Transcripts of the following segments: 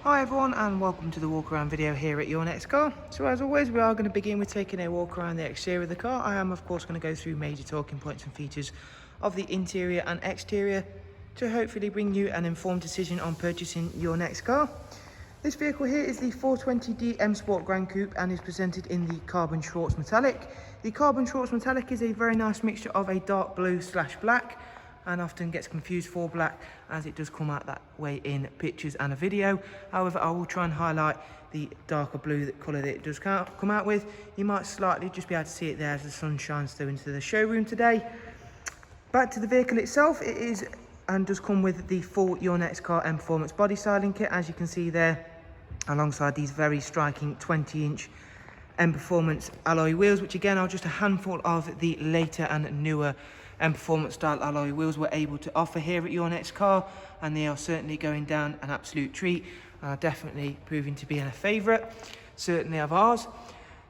Hi everyone and welcome to the walk around video here at Your Next Car. So as always, we are going to begin with taking a walk around the exterior of the car. I am of course going to go through major talking points and features of the interior and exterior to hopefully bring you an informed decision on purchasing your next car. This vehicle here is the 420D M Sport Gran Coupe and is presented in the Carbon Schwartz Metallic. The Carbon Schwartz Metallic is a very nice mixture of a dark blue / black, and often gets confused for black as it does come out that way in pictures and a video. However, I will try and highlight the darker blue colour that it does come out with. You might slightly just be able to see it there as the sun shines through into the showroom today. Back to the vehicle itself, it is and does come with the full Your Next Car Mperformance body styling kit, as you can see there, alongside these very striking 20-inch Mperformance alloy wheels, which again are just a handful of the later and newer Mperformance style alloy wheels we're able to offer here at Your Next Car, and they are certainly going down an absolute treat and are definitely proving to be a favourite, certainly of ours.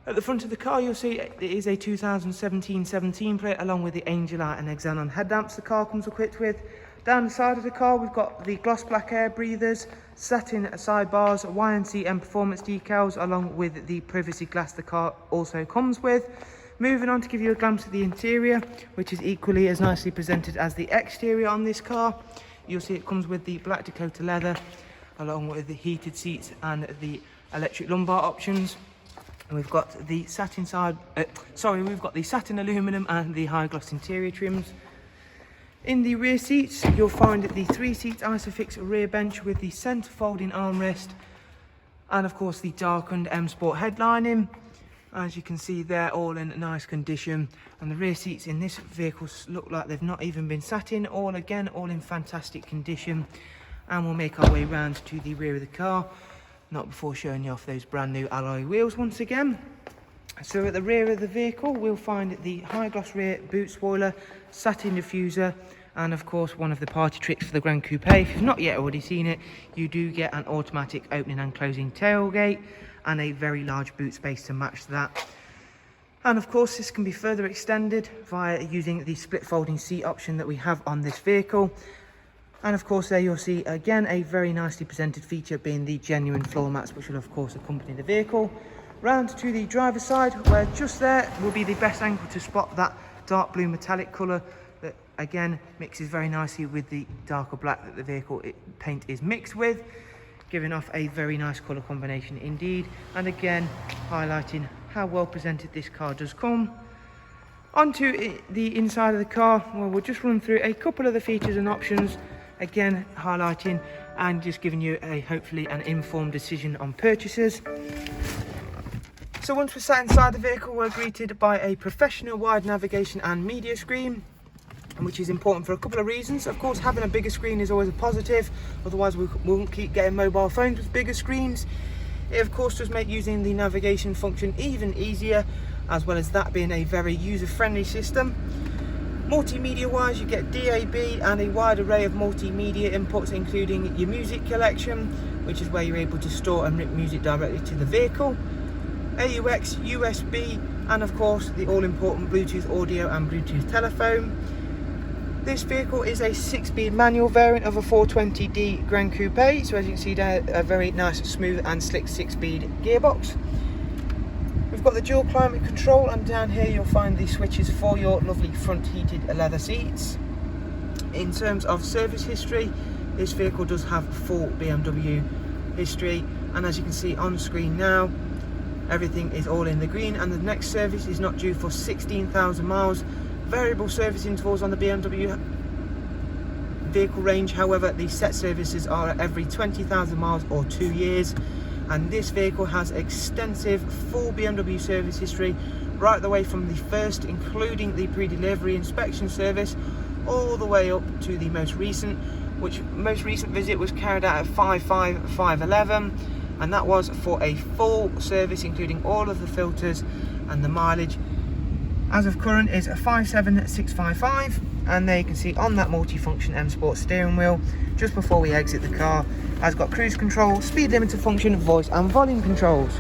At the front of the car you'll see it is a 2017 17 plate along with the Angel Eye and xenon headlamps the car comes equipped with. Down the side of the car we've got the gloss black air breathers, satin sidebars, YNC Mperformance decals along with the privacy glass the car also comes with. Moving on to give you a glimpse of the interior, which is equally as nicely presented as the exterior on this car. You'll see it comes with the black Dakota leather along with the heated seats and the electric lumbar options. And we've got the satin satin aluminum and the high gloss interior trims. In the rear seats you'll find the 3-seat Isofix rear bench with the centre folding armrest and of course the darkened M Sport headlining. As you can see they're all in nice condition, and the rear seats in this vehicle look like they've not even been sat in, all in fantastic condition. And we'll make our way round to the rear of the car, not before showing you off those brand new alloy wheels once again. So at the rear of the vehicle we'll find the high gloss rear boot spoiler, satin diffuser, and of course one of the party tricks for the Gran Coupe. If you've not yet already seen it, you do get an automatic opening and closing tailgate and a very large boot space to match that. And of course this can be further extended via using the split folding seat option that we have on this vehicle. And of course there you'll see again a very nicely presented feature being the genuine floor mats, which will of course accompany the vehicle. Round to the driver's side, where just there will be the best angle to spot that dark blue metallic colour that again mixes very nicely with the darker black that the vehicle paint is mixed with, giving off a very nice colour combination indeed, and again highlighting how well presented this car does come. Onto the inside of the car, well, we'll just run through a couple of the features and options, again highlighting and just giving you a hopefully an informed decision on purchases. So once we're sat inside the vehicle, we're greeted by a professional wide navigation and media screen, which is important for a couple of reasons. Of course, having a bigger screen is always a positive, otherwise we won't keep getting mobile phones with bigger screens. It of course does make using the navigation function even easier, as well as that being a very user-friendly system. Multimedia wise, you get DAB and a wide array of multimedia inputs, including your music collection, which is where you're able to store and rip music directly to the vehicle, AUX, USB, and of course the all-important Bluetooth audio and Bluetooth telephone. This vehicle is a 6-speed manual variant of a 420D Gran Coupe, so as you can see there, a very nice, smooth and slick 6-speed gearbox. We've got the dual climate control, and down here you'll find the switches for your lovely front heated leather seats. In terms of service history, this vehicle does have full BMW history, and as you can see on screen now, everything is all in the green, and the next service is not due for 16,000 miles. Variable service intervals on the BMW vehicle range, however the set services are at every 20,000 miles or 2 years, and this vehicle has extensive full BMW service history right the way from the first, including the pre-delivery inspection service, all the way up to the most recent, which most recent visit was carried out at 55511, and that was for a full service including all of the filters, and the mileage as of current is 57655. And there you can see on that multifunction M Sport steering wheel, just before we exit the car, has got cruise control, speed limiter function, voice and volume controls.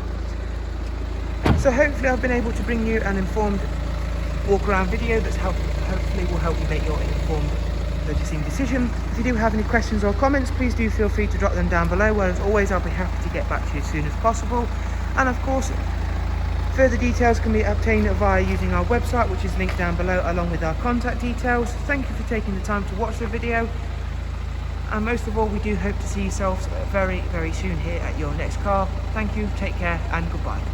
So hopefully I've been able to bring you an informed walk around video that's hopefully will help you make your informed purchasing decision. If you do have any questions or comments, please do feel free to drop them down below, where as always I'll be happy to get back to you as soon as possible. And of course, further details can be obtained via using our website, which is linked down below, along with our contact details. Thank you for taking the time to watch the video, and most of all, we do hope to see yourselves very, very soon here at Your Next Car. Thank you, take care, and goodbye.